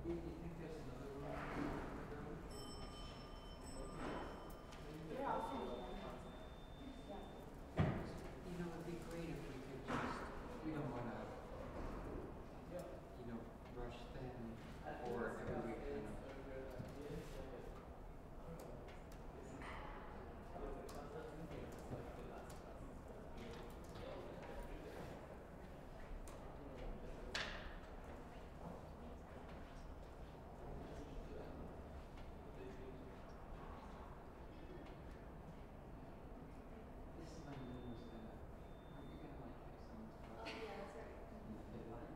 You think there's another room? Yeah, I'll send you one. Yeah. You know, it'd be great if we could just, we don't want to, rush them or every week kind of. This is my news that you're gonna like have someone's Oh, yeah, that's right. they like.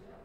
Yeah,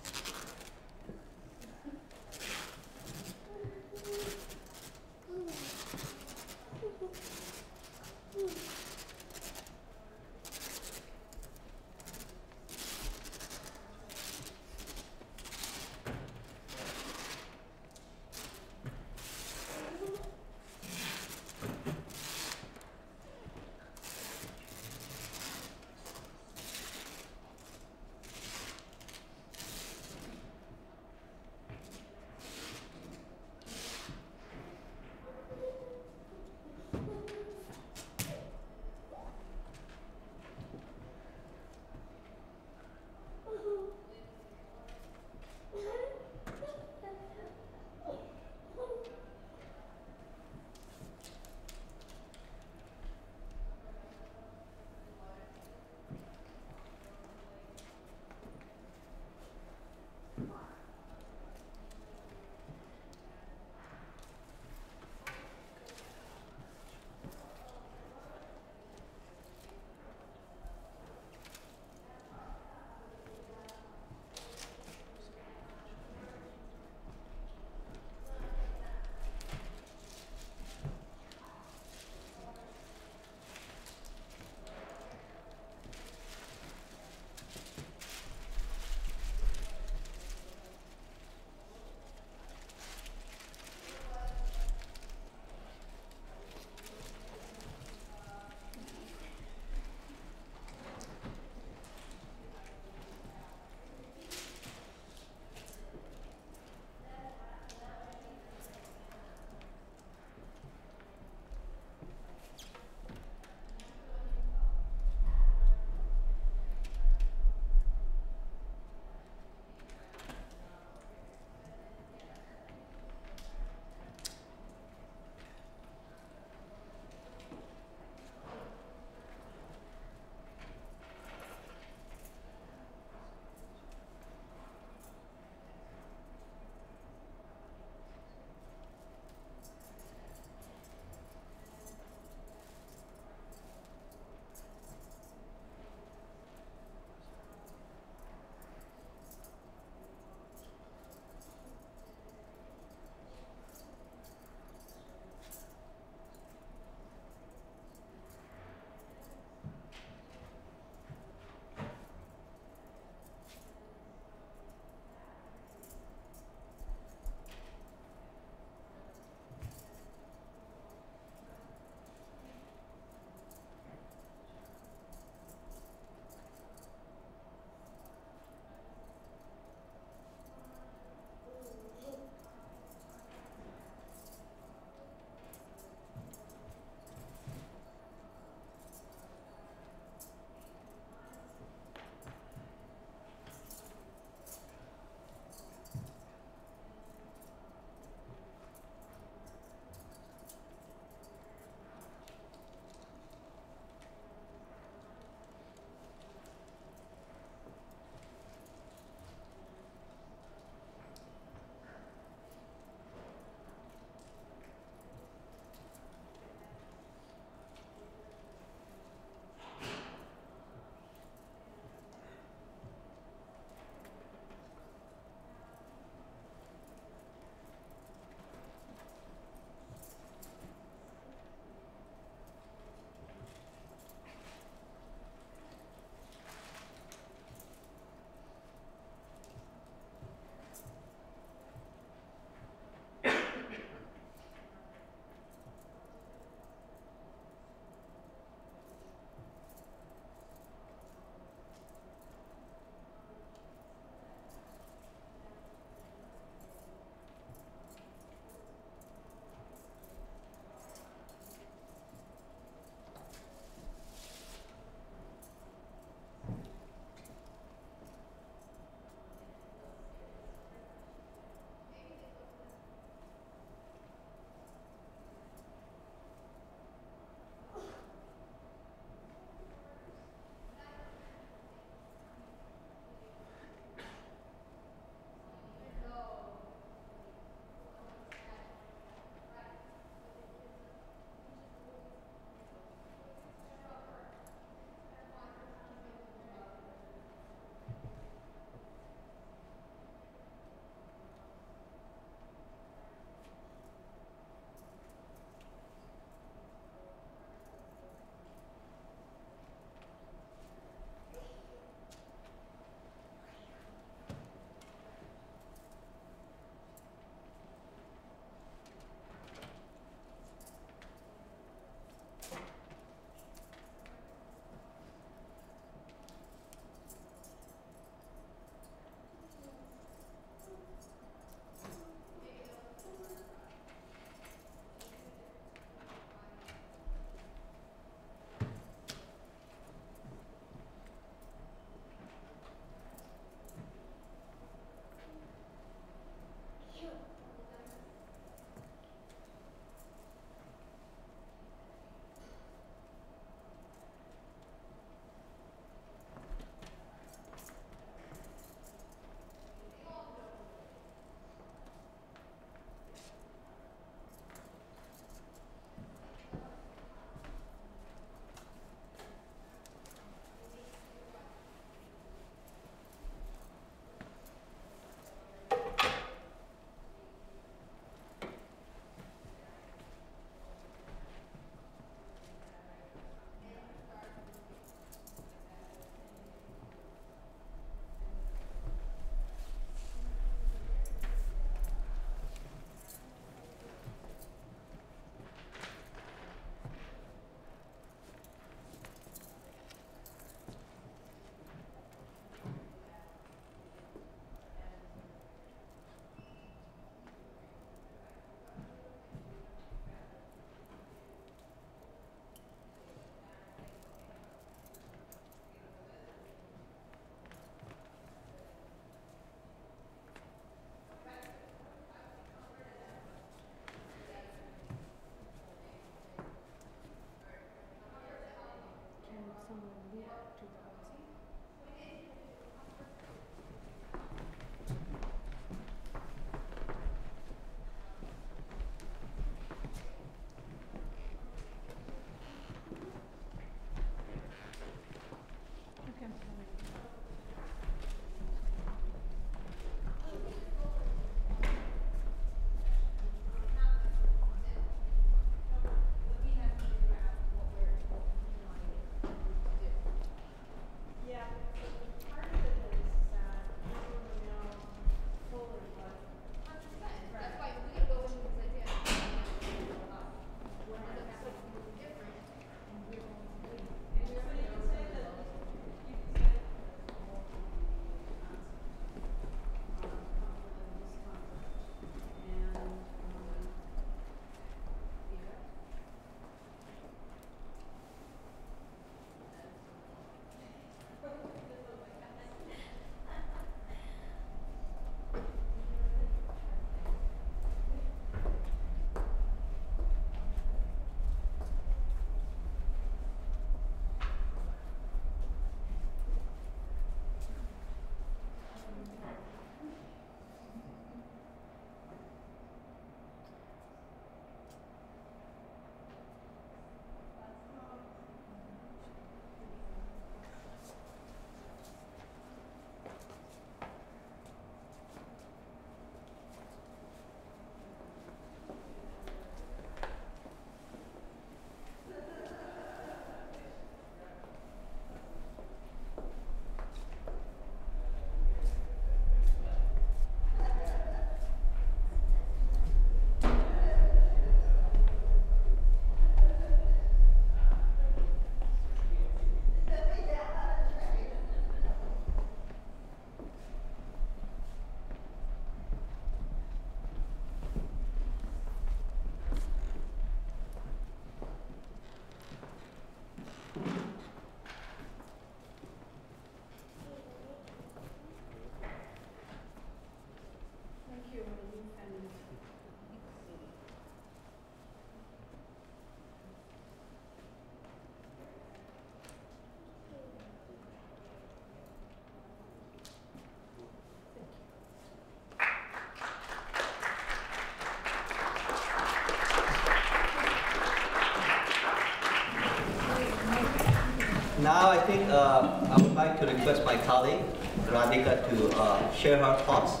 Now I think I would like to request my colleague, Radhika, to share her thoughts.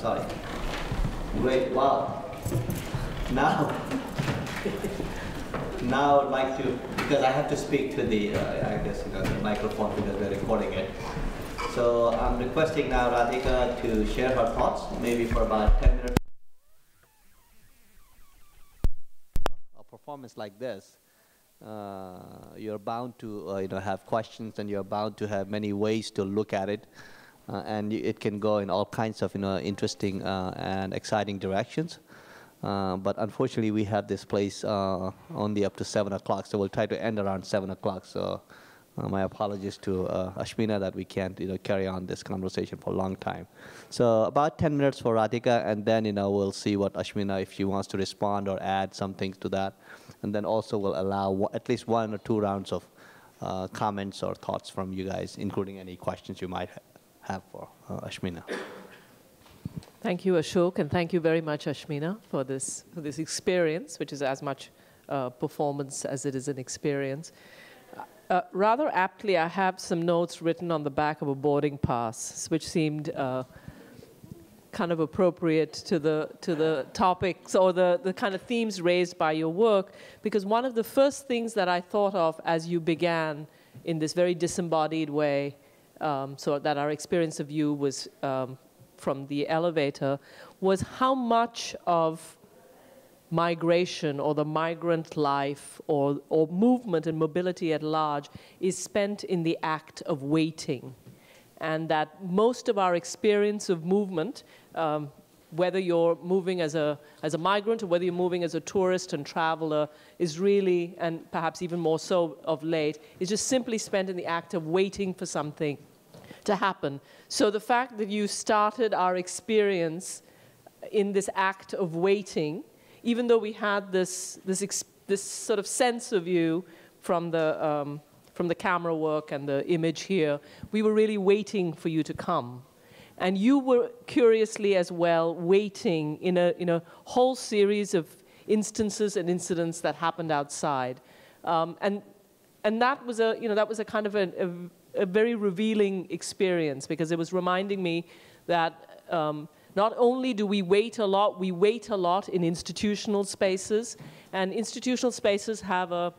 Sorry. Great, wow. Now, now I'd like to, because I have to speak to the, I guess, the microphone because we're recording it. So I'm requesting now Radhika to share her thoughts, maybe for about 10 minutes. A performance like this, you're bound to have questions, and you're bound to have many ways to look at it, and it can go in all kinds of interesting and exciting directions. But unfortunately, we have this place only up to 7 o'clock, so we'll try to end around 7 o'clock. So my apologies to Ashmina that we can't carry on this conversation for a long time. So about 10 minutes for Radhika, and then we'll see what Ashmina, if she wants to respond or add some things to that. And then also we'll allow at least 1 or 2 rounds of comments or thoughts from you guys, including any questions you might have for Ashmina. Thank you, Ashok, and thank you very much, Ashmina, for this experience, which is as much performance as it is an experience. Rather aptly, I have some notes written on the back of a boarding pass, which seemed kind of appropriate to the topics or the kind of themes raised by your work, because one of the first things that I thought of as you began in this very disembodied way, so that our experience of you was from the elevator, was how much of migration or the migrant life or movement and mobility at large is spent in the act of waiting. And that most of our experience of movement, whether you're moving as a migrant or whether you're moving as a tourist and traveler, is really, and perhaps even more so of late, is just simply spent in the act of waiting for something to happen. So the fact that you started our experience in this act of waiting, even though we had this sort of sense of you from the camera work and the image here, we were really waiting for you to come. And you were curiously as well waiting in a whole series of instances and incidents that happened outside. And that was a kind of a very revealing experience, because it was reminding me that not only do we wait a lot in institutional spaces, and institutional spaces have a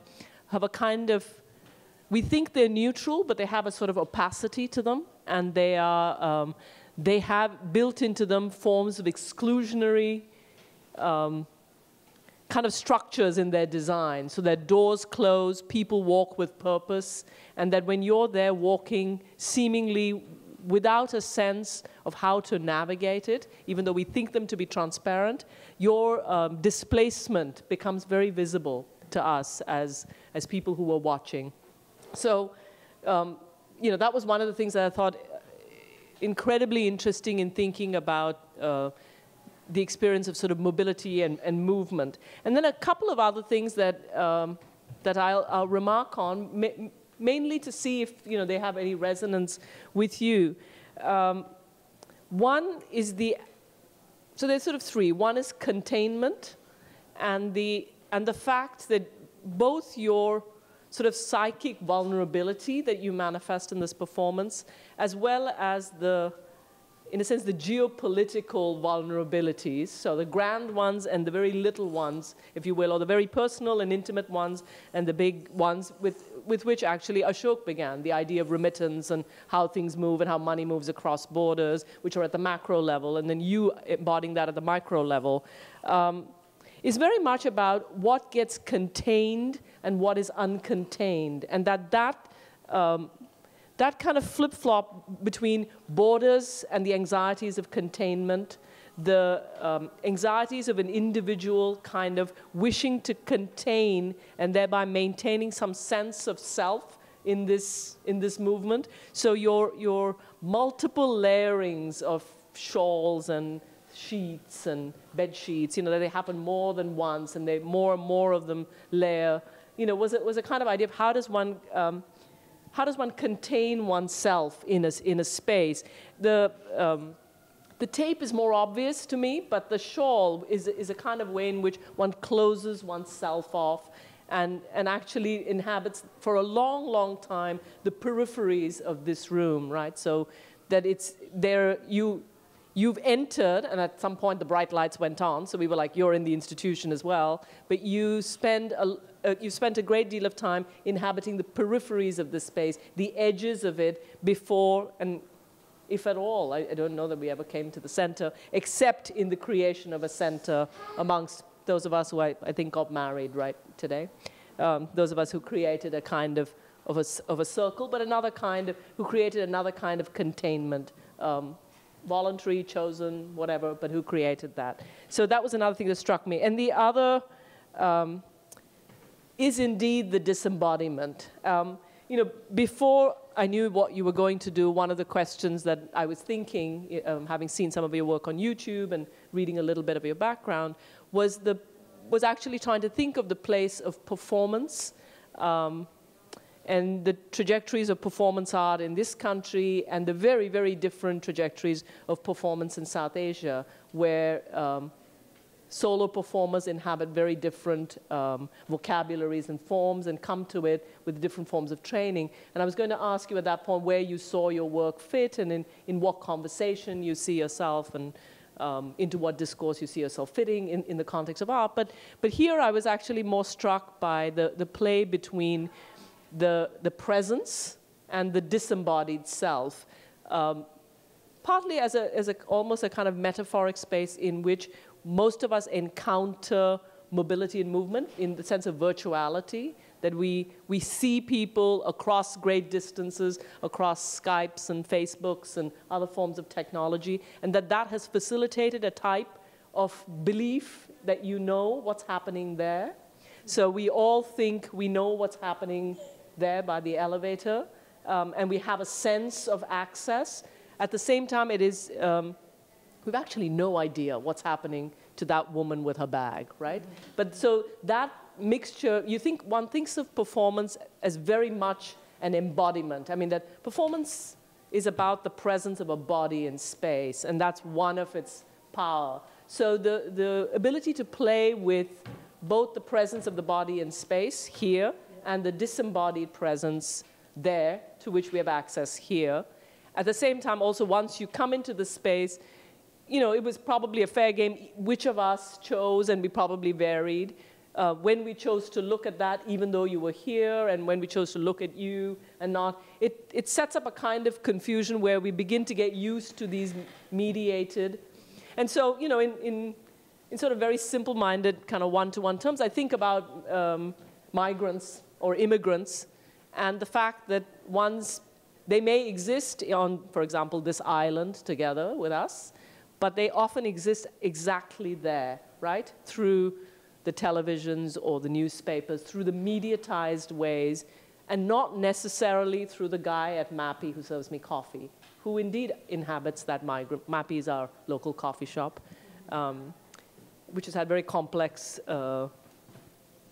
kind of, we think they're neutral, but they have a sort of opacity to them, and they have built into them forms of exclusionary kind of structures in their design, so that doors close, people walk with purpose, and that when you're there walking seemingly without a sense of how to navigate it, even though we think them to be transparent, your displacement becomes very visible to us as people who were watching. So, that was one of the things that I thought incredibly interesting in thinking about the experience of sort of mobility and movement. And then a couple of other things that I'll remark on, mainly to see if they have any resonance with you. One is so there's sort of 3. One is containment, and the fact that both your sort of psychic vulnerability that you manifest in this performance, as well as in a sense, the geopolitical vulnerabilities, so the grand ones and the very little ones, if you will, or the very personal and intimate ones and the big ones with which actually Ashok began, the idea of remittance and how things move and how money moves across borders, which are at the macro level, and then you embodying that at the micro level, is very much about what gets contained and what is uncontained, and that kind of flip-flop between borders and the anxieties of containment, the anxieties of an individual kind of wishing to contain and thereby maintaining some sense of self in this movement. So your multiple layerings of shawls and sheets and bed sheets, that they happen more than once, and they more and more of them layer, was a kind of idea of how does one contain oneself in a space? The tape is more obvious to me, but the shawl is a kind of way in which one closes oneself off. and actually inhabits for a long, long time the peripheries of this room, right? So that it's there, you've entered, and at some point the bright lights went on, so we were like, you're in the institution as well, but you spent a great deal of time inhabiting the peripheries of the space, the edges of it before, and if at all, I don't know that we ever came to the center, except in the creation of a center amongst those of us who I think got married right today. Those of us who created a kind of a circle, but who created another kind of containment, voluntary, chosen, whatever, but who created that. So that was another thing that struck me. And the other is indeed the disembodiment. Before I knew what you were going to do, one of the questions that I was thinking, having seen some of your work on YouTube and reading a little bit of your background, was actually trying to think of the place of performance and the trajectories of performance art in this country and the very, very different trajectories of performance in South Asia, where solo performers inhabit very different vocabularies and forms and come to it with different forms of training. And I was going to ask you at that point where you saw your work fit and in what conversation you see yourself and into what discourse you see yourself fitting in the context of art. But here I was actually more struck by the play between the presence and the disembodied self, partly as almost a kind of metaphoric space in which most of us encounter mobility and movement in the sense of virtuality, that we see people across great distances, across Skypes and Facebooks and other forms of technology, and that has facilitated a type of belief that you know what's happening there. So we all think we know what's happening there by the elevator, and we have a sense of access. At the same time, it is, we've actually no idea what's happening to that woman with her bag, right? But so that mixture, one thinks of performance as very much an embodiment. I mean, that performance is about the presence of a body in space, and that's one of its power. So the ability to play with both the presence of the body in space here and the disembodied presence there, to which we have access here. At the same time, also, once you come into the space, it was probably a fair game which of us chose, and we probably varied. When we chose to look at that, even though you were here, and when we chose to look at you and not, it sets up a kind of confusion where we begin to get used to these mediated. And so, in sort of very simple-minded kind of one-to-one terms, I think about migrants or immigrants and the fact that they may exist on, for example, this island together with us, but they often exist exactly there, right? Through the televisions or the newspapers, through the mediatized ways, and not necessarily through the guy at Mappy who serves me coffee, who indeed inhabits that migrant. Mappy is our local coffee shop, which has had very complex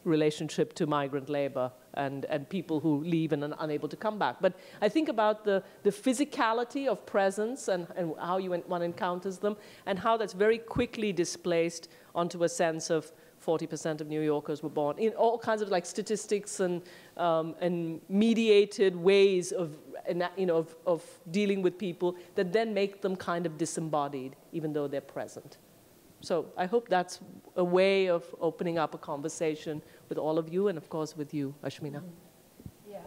relationship to migrant labor and people who leave and are unable to come back. But I think about the physicality of presence and how one encounters them, and how that's very quickly displaced onto a sense of 40% of New Yorkers were born in all kinds of like statistics and mediated ways of dealing with people that then make them kind of disembodied, even though they're present. So I hope that's a way of opening up a conversation with all of you, and of course with you, Ashmina. Yeah,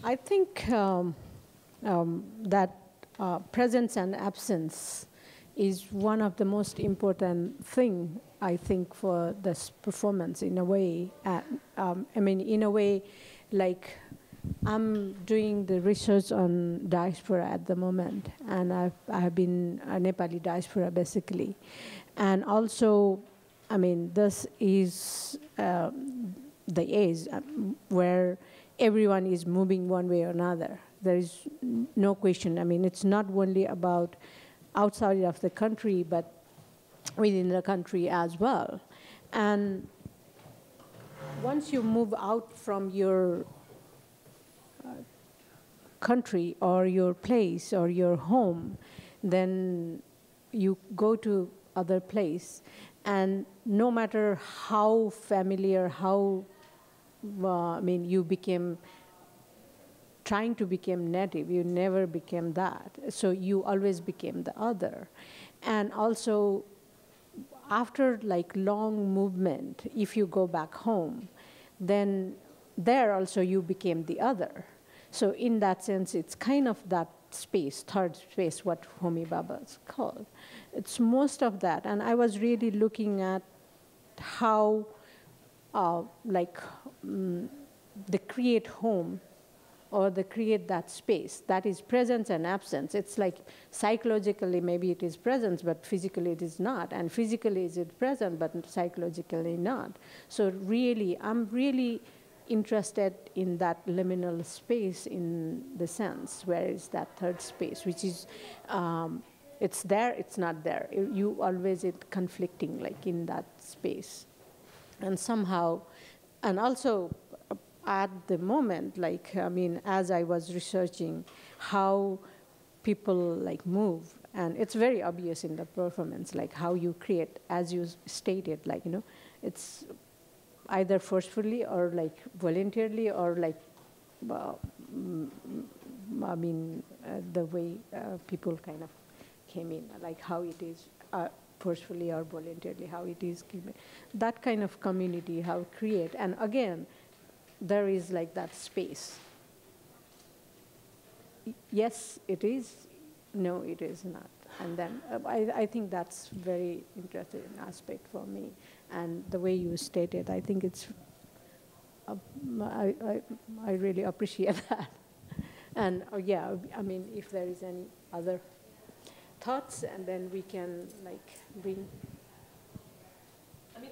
I think that presence and absence is one of the most important thing, I think, for this performance in a way. In a way, like I'm doing the research on diaspora at the moment, and I have been a Nepali diaspora basically. And also, this is the age where everyone is moving one way or another. There is no question. It's not only about outside of the country, but within the country as well. And once you move out from your country or your place or your home, then you go to other place. And no matter how familiar, how, I mean, you became trying to become native, you never became that. So you always became the other. And also, after like long movement, if you go back home, then there also you became the other. So in that sense, it's kind of that space, third space, what Homi Bhabha is called. It's most of that. And I was really looking at how the create home or the create that space, that is presence and absence. It's like psychologically maybe it is presence, but physically it is not. And physically is it present, but psychologically not. So really, I'm really interested in that liminal space in the sense, where is that third space, which is, it's there, it's not there. You always it conflicting like in that space. And somehow, and also at the moment, like, I mean, as I was researching how people like move, and it's very obvious in the performance, like how you create, as you stated, like, you know, it's either forcefully or like voluntarily or like, I mean, the way people kind of came in, like how it is forcefully or voluntarily, how it is given. That kind of community, how create, and again, there is like that space. Yes, it is. No, it is not. And then I think that's very interesting aspect for me. And the way you stated, I think it's, I really appreciate that. And yeah, I mean, if there is any other thoughts, and then we can like bring. I mean,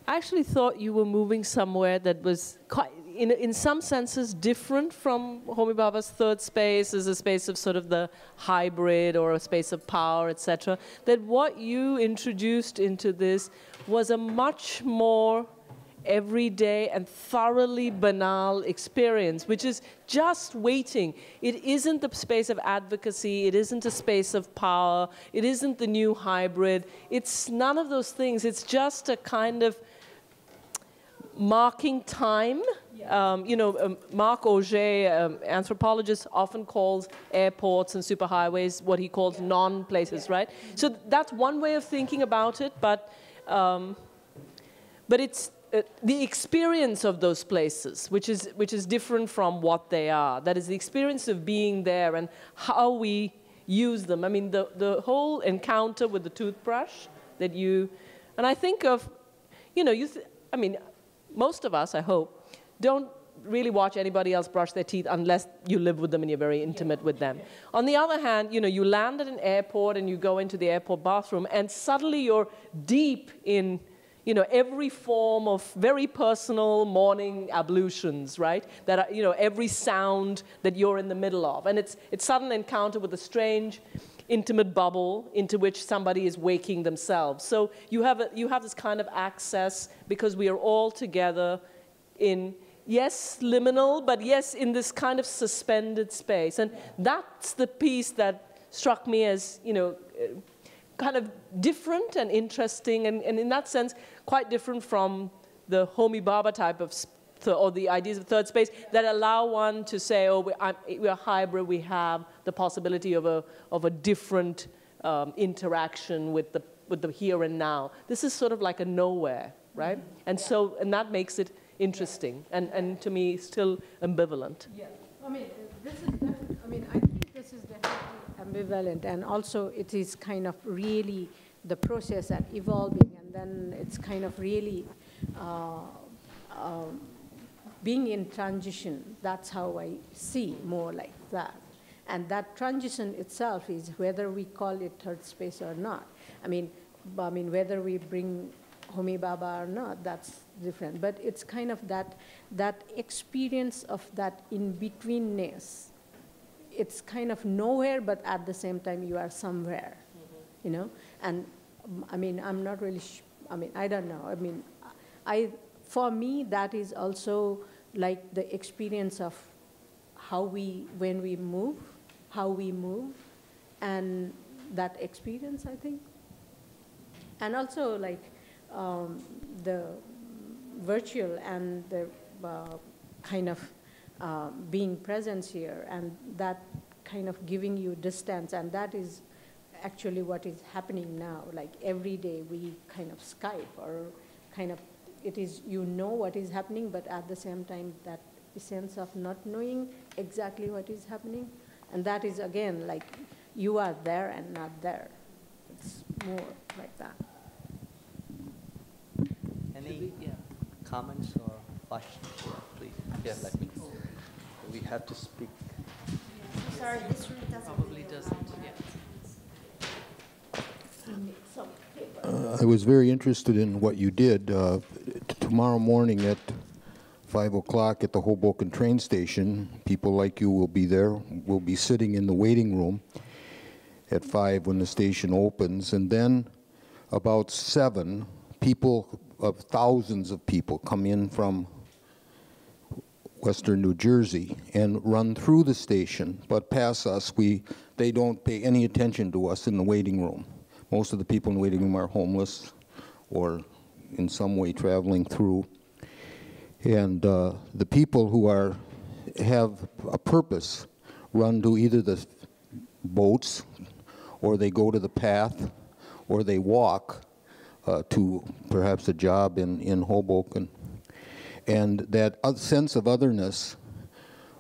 I actually thought you were moving somewhere that was quite, in some senses different from Homi Bhabha's third space, as a space of sort of the hybrid or a space of power, etc. That what you introduced into this was a much more everyday and thoroughly banal experience, which is just waiting. It isn't the space of advocacy, it isn't a space of power, it isn't the new hybrid, it's none of those things. It's just a kind of marking time. You know, Marc Auger, anthropologist, often calls airports and superhighways what he calls non-places, right? So that's one way of thinking about it, but it's the experience of those places, which is different from what they are. That is the experience of being there and how we use them. I mean, the whole encounter with the toothbrush that you, and I think of, you know, I mean, most of us, I hope, don't really watch anybody else brush their teeth unless you live with them and you're very intimate with them. On the other hand, you know, you land at an airport and you go into the airport bathroom and suddenly you're deep in, you know, every form of very personal morning ablutions, right? That are, you know, every sound that you're in the middle of. And it's sudden encounter with a strange, intimate bubble into which somebody is waking themselves. So you have this kind of access because we are all together in, yes, liminal, but yes, in this kind of suspended space. And that's the piece that struck me as, you know, kind of different and interesting, and in that sense, quite different from the Homi Bhabha type of, or the ideas of third space that allow one to say, oh, we're hybrid, we have the possibility of a different interaction with the here and now. This is sort of like a nowhere, right? And so, and that makes it interesting, and to me, still ambivalent. Yeah, I mean, this is definitely, I mean, I think this is definitely ambivalent, and also it is kind of really the process at evolving, and then it's kind of really being in transition. That's how I see more like that. And that transition itself is whether we call it third space or not. I mean, whether we bring Homi Bhabha or not, that's different. But it's kind of that experience of that in-betweenness. It's kind of nowhere, but at the same time you are somewhere, you know? And I mean, I'm not really, I mean, I don't know. I mean, for me, that is also like the experience of how when we move, how we move, and that experience, I think. And also like the virtual and the kind of being present here, and that kind of giving you distance, and that is actually what is happening now. Like every day we kind of Skype, or kind of, it is, you know what is happening, but at the same time that sense of not knowing exactly what is happening. And that is again like you are there and not there. It's more like that. Any comments or questions? Please. Yeah, let me. We have to speak. Sorry, this room doesn't. Probably doesn't, I was very interested in what you did. Tomorrow morning at 5 o'clock at the Hoboken train station, people like you will be there. We'll be sitting in the waiting room at 5 when the station opens. And then about 7, thousands of people come in from Western New Jersey and run through the station, but pass us. They don't pay any attention to us in the waiting room. Most of the people in the waiting room are homeless or in some way traveling through. And the people who have a purpose run to either the boats, or they go to the path, or they walk to perhaps a job in Hoboken. And that sense of otherness,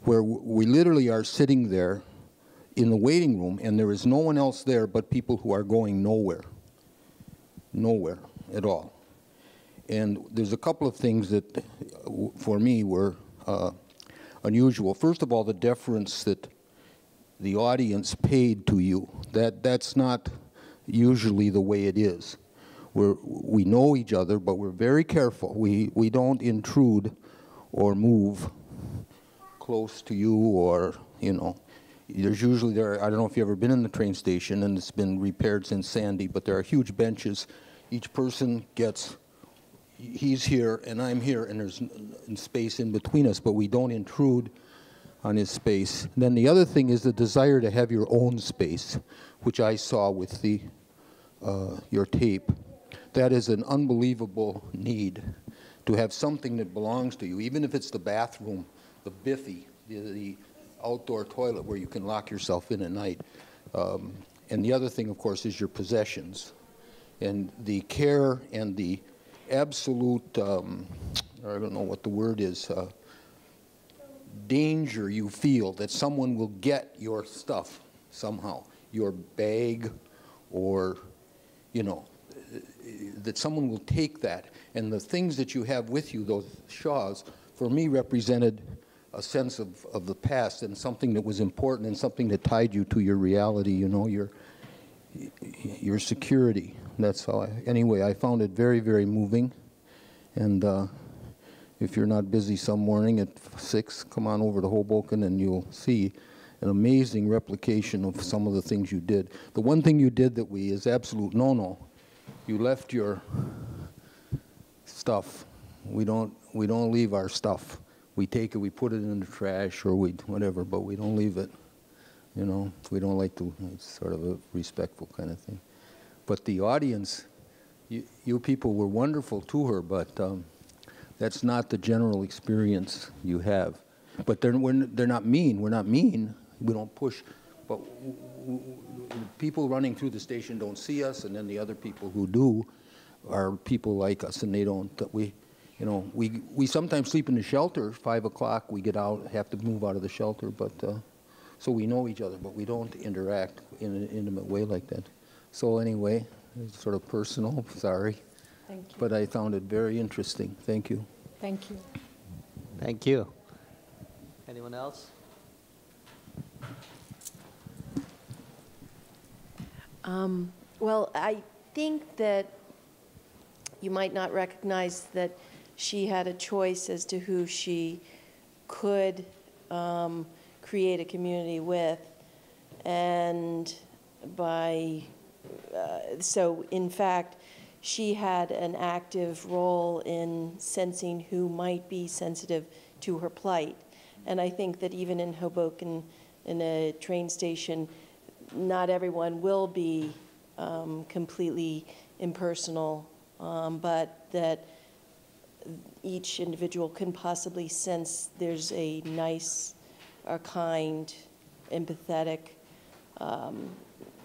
where we literally are sitting there in the waiting room, and there is no one else there but people who are going nowhere at all. And there's a couple of things that, for me, were unusual. First of all, the deference that the audience paid to you. That's not usually the way it is. We know each other, but we're very careful. We don't intrude or move close to you, or, you know. There's usually I don't know if you've ever been in the train station, and it's been repaired since Sandy, but there are huge benches. Each person gets, he's here and I'm here, and there's space in between us, but we don't intrude on his space. And then the other thing is the desire to have your own space, which I saw with your tape. That is an unbelievable need, to have something that belongs to you, even if it's the bathroom, the biffy, the outdoor toilet where you can lock yourself in at night. And the other thing, of course, is your possessions. And the care and the absolute, I don't know what the word is, danger you feel that someone will get your stuff somehow, your bag, or, you know, that someone will take that. And the things that you have with you, those shawls, for me represented a sense of the past, and something that was important, and something that tied you to your reality, you know, your security. That's how anyway, I found it very, very moving. And if you're not busy some morning at 6, come on over to Hoboken and you'll see an amazing replication of some of the things you did. The one thing you did that is absolute no-no. You left your stuff. We don't leave our stuff. We take it, we put it in the trash, or whatever, but we don't leave it. You know, we don't like to, it's sort of a respectful kind of thing. But the audience, you people were wonderful to her, but that's not the general experience you have. But they're not mean. We're not mean. We don't push. But people running through the station don't see us, and then the other people who do are people like us, and they don't. You know, we sometimes sleep in the shelter. 5 o'clock, we get out, have to move out of the shelter, but so we know each other, but we don't interact in an intimate way like that. So anyway, it's sort of personal. Sorry. Thank you. But I found it very interesting. Thank you. Thank you. Thank you. Anyone else? Well, I think that you might not recognize that she had a choice as to who she could create a community with, and so in fact, she had an active role in sensing who might be sensitive to her plight. And I think that even in Hoboken, in a train station, not everyone will be completely impersonal, but that each individual can possibly sense there's a nice, or kind, empathetic,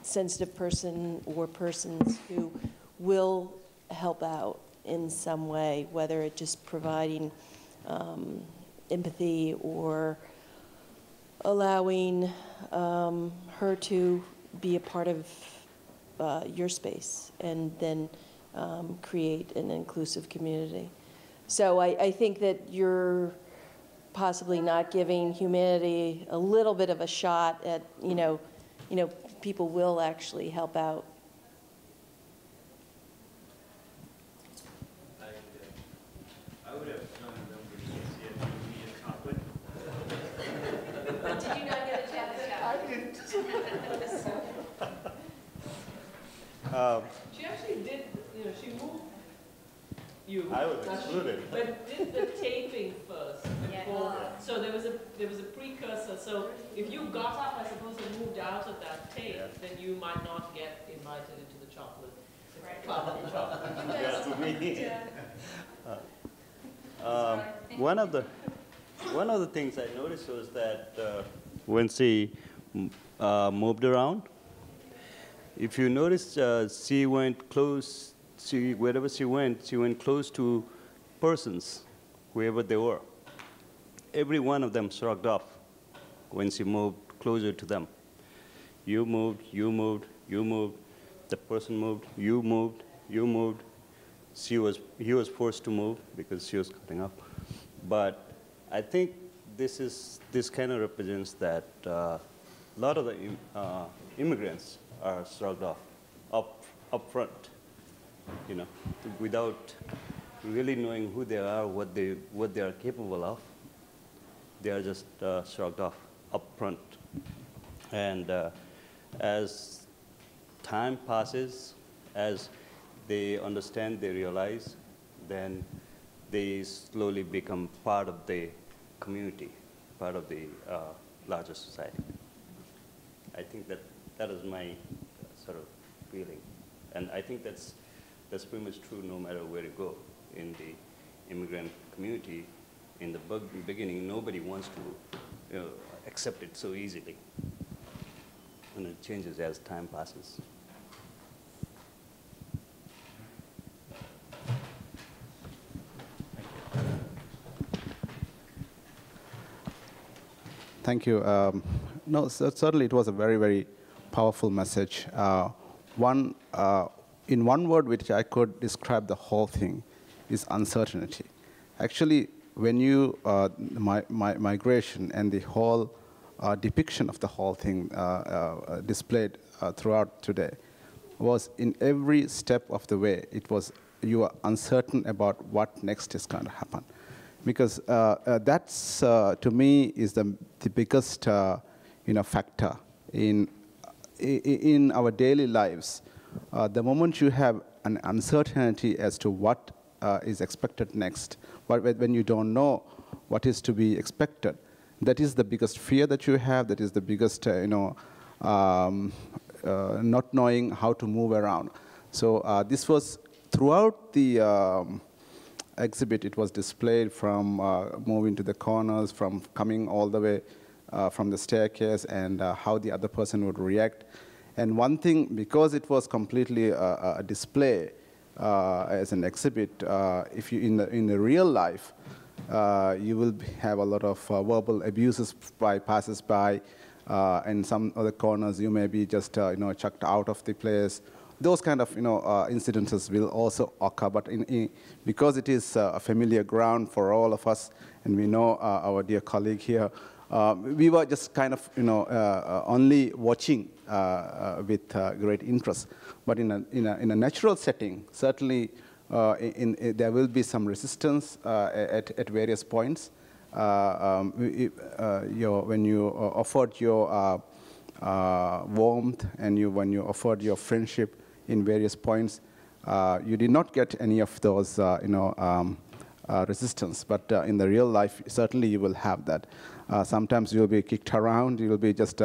sensitive person or persons who will help out in some way, whether it's just providing empathy or allowing her to be a part of your space and then create an inclusive community. So I think that you're possibly not giving humanity a little bit of a shot at, people will actually help out. I would have known them to see it be a chocolate. Did you not get a chance to I didn't. She actually did, she moved you. I was excluded. But did the taping first before, so there was a precursor. So if you got up, I suppose, and moved out of that tape, then you might not get invited into the chocolate. Part of the chocolate. That's me. One of the things I noticed was that when she moved around, if you notice, she went close. Wherever she went close to persons, whoever they were. Every one of them shrugged off when she moved closer to them. You moved, you moved, you moved. The person moved, you moved, you moved. He was forced to move because she was cutting up. But I think this kind of represents that a lot of the immigrants are shrugged off up front. Without really knowing who they are, what they are capable of, they are just shrugged off up front. And as time passes, as they understand, they realize, then they slowly become part of the community, part of the larger society. I think that is my sort of feeling. And I think that's pretty much true no matter where you go in the immigrant community. In the beginning, nobody wants to accept it so easily. And it changes as time passes. Thank you. No, certainly it was a very, very powerful message. In one word which I could describe the whole thing is uncertainty. Actually, when you, migration and the whole depiction of the whole thing displayed throughout today was in every step of the way, you are uncertain about what next is going to happen. Because that's, to me, is the biggest factor in our daily lives. The moment you have an uncertainty as to what is expected next, when you don't know what is to be expected, that is the biggest fear that you have. That is the biggest, not knowing how to move around. So this was throughout the exhibit. It was displayed from moving to the corners, from coming all the way from the staircase, and how the other person would react. And one thing, because it was completely a display as an exhibit, if you in the real life, you will have a lot of verbal abuses by passers-by. In some other corners, you may be just chucked out of the place. Those kind of incidences will also occur. But because it is a familiar ground for all of us, and we know our dear colleague here, we were just kind of only watching with great interest. But in a natural setting, certainly there will be some resistance at various points. When you offered your warmth and when you offered your friendship in various points, you did not get any of those resistance. But in the real life, certainly you will have that. Sometimes you'll be kicked around. You'll be just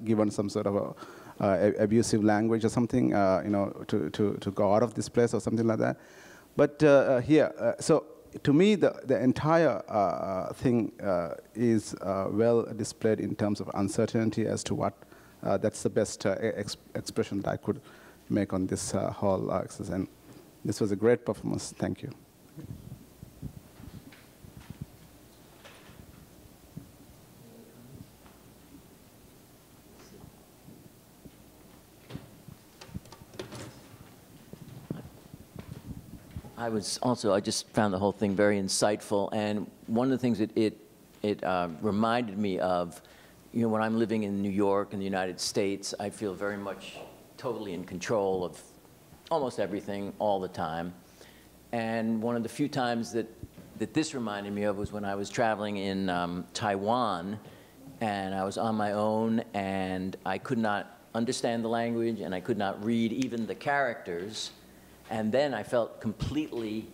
given some sort of abusive language or something, you know, to go out of this place or something like that. But here, so to me, the entire thing is well displayed in terms of uncertainty as to what, that's the best expression that I could make on this whole exercise. And this was a great performance. Thank you. I just found the whole thing very insightful, and one of the things that it reminded me of, you know, when I'm living in New York in the United States, I feel very much totally in control of almost everything all the time. And one of the few times that this reminded me of was when I was traveling in Taiwan, and I was on my own, and I could not understand the language, and I could not read even the characters. And then I felt completely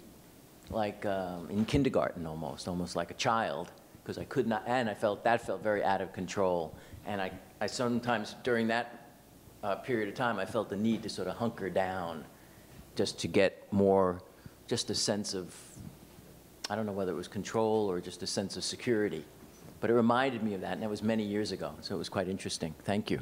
like in kindergarten almost like a child, because I could not, and that felt very out of control. And I sometimes during that period of time, I felt the need to sort of hunker down just to get more, just a sense of, I don't know whether it was control or just a sense of security. But it reminded me of that, and that was many years ago, so it was quite interesting. Thank you.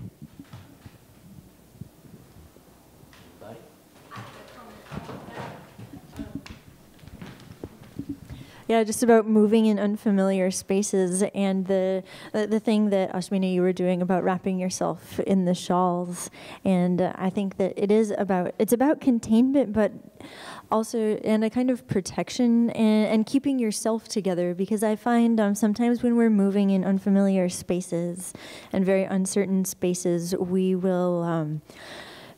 Yeah, just about moving in unfamiliar spaces, and the thing that Ashmina you were doing about wrapping yourself in the shawls, and I think that it's about containment, but also and a kind of protection and keeping yourself together, because I find sometimes when we're moving in unfamiliar spaces and very uncertain spaces, we will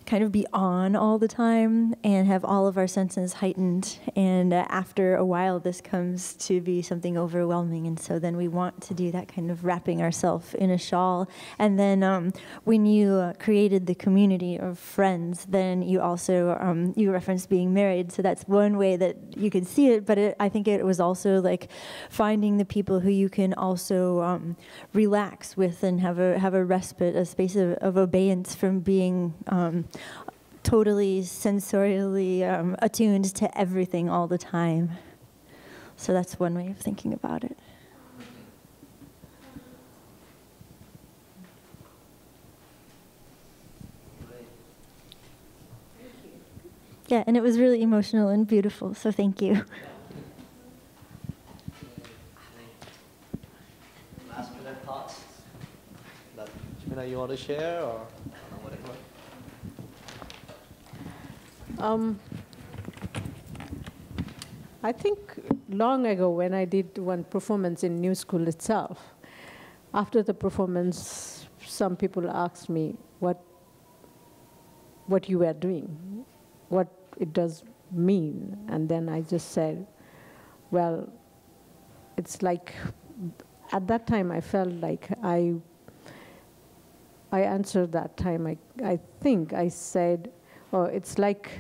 kind of be on all the time and have all of our senses heightened, and after a while this comes to be something overwhelming, and so then we want to do that kind of wrapping ourselves in a shawl. And then when you created the community of friends, then you also you referenced being married, so that's one way that you can see it, but I think it was also like finding the people who you can also relax with and have a respite, a space of abeyance from being totally sensorially attuned to everything all the time. So that's one way of thinking about it. Yeah, and it was really emotional and beautiful, so thank you. Last minute thoughts that you want to share, or whatever? I think long ago when I did one performance in New School itself, after the performance, some people asked me what you were doing, what it does mean, and then I just said, well, it's like, at that time I felt like I answered that time, I think I said, oh, it's like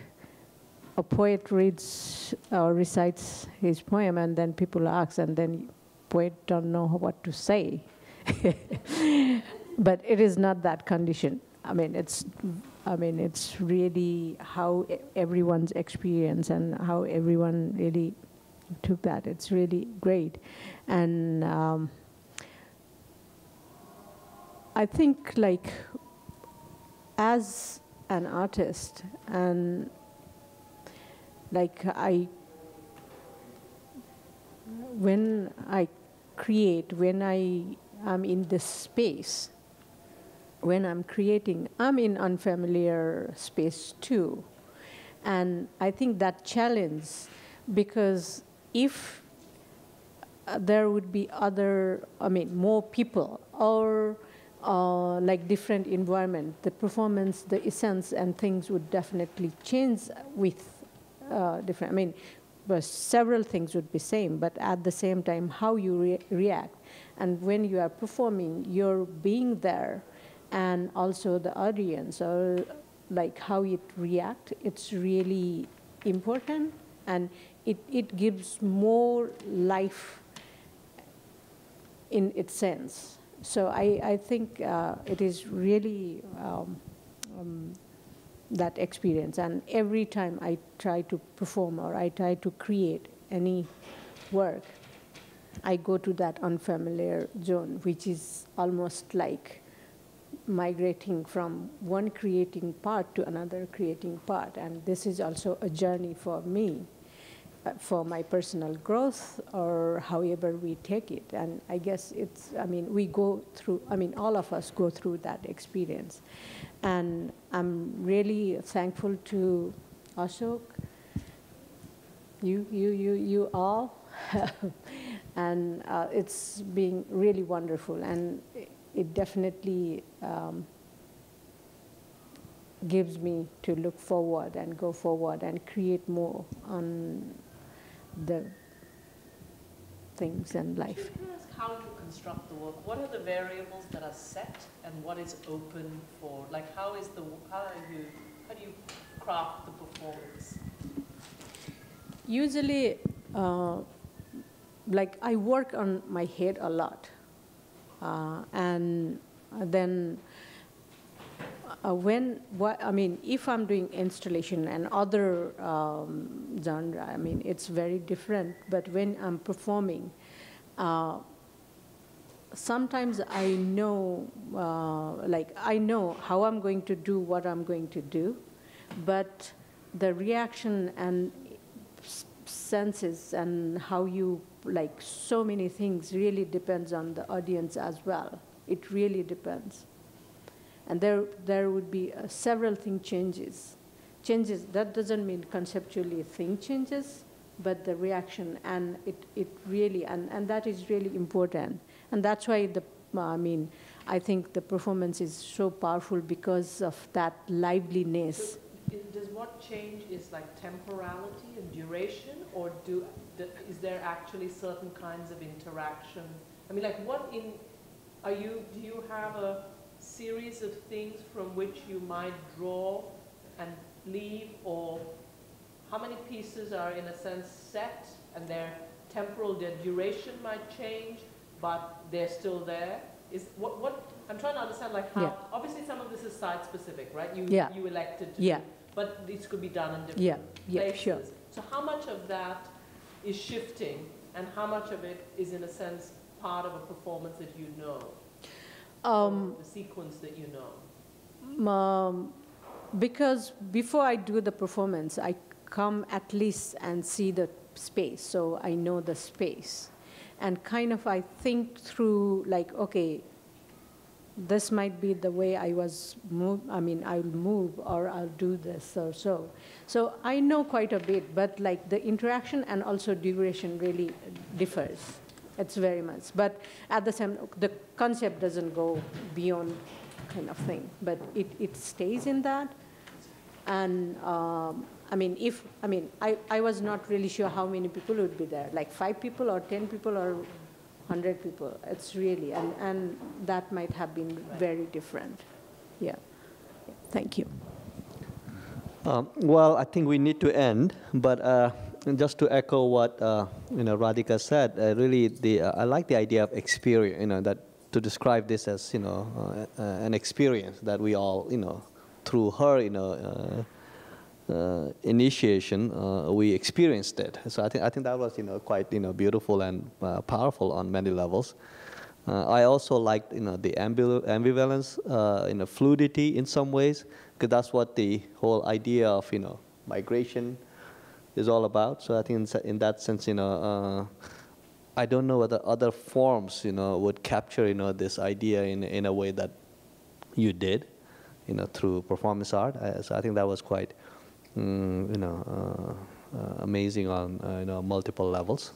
a poet reads or recites his poem, and then people ask, and then poet don't know what to say. But it is not that condition. I mean, it's really how everyone's experience and how everyone really took that. It's really great, and I think like as an artist, and like when I create, when I am in this space, when I'm creating, I'm in unfamiliar space too. And I think that challenge, because if there would be more people, or like different environment, the performance, the essence and things would definitely change with different, but several things would be same, but at the same time, how you react. And when you are performing, you're being there, and also the audience, or like how it react, it's really important, and it gives more life in its sense. So I think it is really that experience. And every time I try to perform or I try to create any work, I go to that unfamiliar zone, which is almost like migrating from one creating part to another creating part. And this is also a journey for me, for my personal growth, or however we take it. And I guess it's, I mean, we go through, I mean, all of us go through that experience. And I'm really thankful to Ashok, you all. And it's been really wonderful, and it definitely gives me to look forward and go forward and create more on the things in life. Can I ask how you construct the work? What are the variables that are set, and what is open for? Like, how do you craft the performance? Usually, like I work on my head a lot, and then if I'm doing installation and other genre, I mean, it's very different. But when I'm performing, sometimes I know, I know how I'm going to do what I'm going to do, but the reaction and senses and how you, like so many things, really depends on the audience as well. It really depends. And there would be several thing changes. That doesn't mean conceptually a thing changes, but the reaction, and it really, and that is really important. And that's why I think the performance is so powerful because of that liveliness. Does what change is like temporality and duration, or is there actually certain kinds of interaction? I mean, like do you have a series of things from which you might draw and leave, or how many pieces are in a sense set and their duration might change, but they're still there? Is what I'm trying to understand, like how, yeah. Obviously some of this is site specific, right? You elected to yeah. do, but this could be done in different places. Sure. So how much of that is shifting, and how much of it is in a sense part of a performance that you know? The sequence that you know? Because before I do the performance, I come at least and see the space, so I know the space. And kind of I think through, like, okay, this might be the way I was moved, I'll move, or I'll do this or so. So I know quite a bit, but like the interaction and also duration really differs. It's very much. But at the same, the concept doesn't go beyond kind of thing, but it stays in that. And I was not really sure how many people would be there, like 5 people or 10 people or 100 people. It's really, and that might have been very different. Yeah. Thank you. Well, I think we need to end, but just to echo what Radhika said, really, I like the idea of experience. That to describe this as an experience that we all, through her, initiation, we experienced it. So I think that was quite beautiful and powerful on many levels. I also liked the ambivalence, fluidity in some ways, because that's what the whole idea of migration is all about. So I think in that sense, I don't know whether other forms would capture this idea in a way that you did, through performance art. So I think that was quite amazing on multiple levels.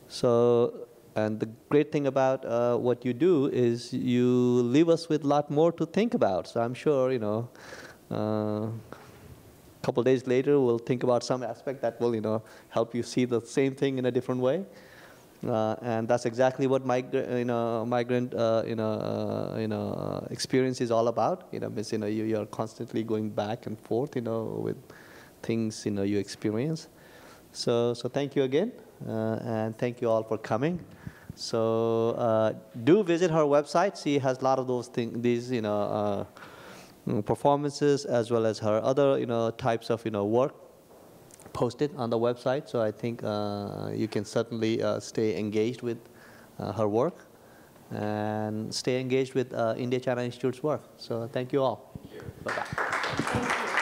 So, and the great thing about what you do is you leave us with a lot more to think about. So I'm sure a couple days later we'll think about some aspect that will help you see the same thing in a different way. And that's exactly what migrant experience is all about. You're constantly going back and forth with things you experience. So thank you again, and thank you all for coming. So do visit her website. She has a lot of those things, these performances as well as her other types of work posted on the website. So I think you can certainly stay engaged with her work and stay engaged with India China Institute's work. So thank you all. Bye-bye. Thank you.